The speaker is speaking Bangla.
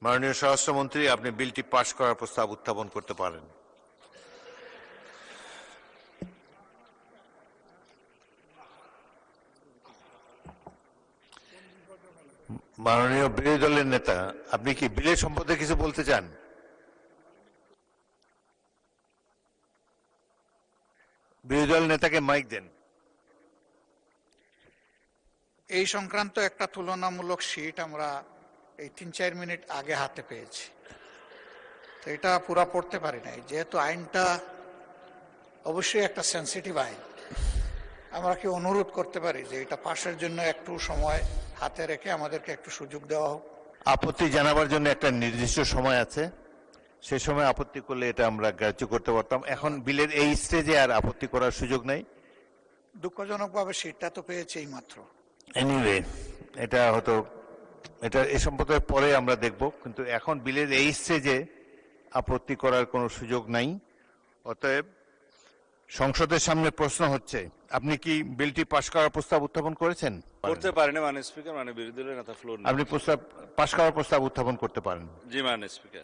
মাননীয় স্বরাষ্ট্রমন্ত্রী, আপনি বিলটি পাশ করার প্রস্তাব উত্থাপন করতে পারেন। মাননীয় বিরোধী দলের নেতা, আপনি কি বিলের সম্পর্কে কিছু বলতে চান? বিরোধী দল নেতাকে মাইক দেন। এই সংক্রান্ত একটা তুলনামূলক শীট আমরা এই ৩-৪ মিনিট আগে হাতে পেয়েছি, তো এটা পুরা পড়তে পারি নাই। যেহেতু আইনটা অবশ্যই একটা সেন্সিটিভ আইন, আমরা কি অনুরোধ করতে পারি যে এটা পাশের জন্য একটু সময় হাতে রেখে আমাদেরকে একটু সুযোগ দেওয়া হোক। আপত্তি জানাবার জন্য একটা নির্দিষ্ট সময় আছে, সে সময় আপত্তি করলে এটা আমরা গ্রাহ্য করতে পারতাম। এখন বিলের এই স্টেজে আর আপত্তি করার সুযোগ নাই। দুঃখজনকভাবে শীটটা তো পেয়েছে এই মাত্র। এনিওয়ে, এটা হয়তো এটা এ সম্পর্কে পরে আমরা দেখব, কিন্তু এখন বিলের এই স্টেজে আপত্তি করার কোনো সুযোগ নাই। অতএব সংসদের সামনে প্রশ্ন হচ্ছে, আপনি কি বিলটি পাশ করার প্রস্তাব উত্থাপন করেছেন? করতে পারেন মাননীয় স্পিকার, বিরোধী দলের নেতা ফ্লোর আপনি প্রস্তাব পাশ করার প্রস্তাব উত্থাপন করতে পারেন। জি মাননীয় স্পিকার।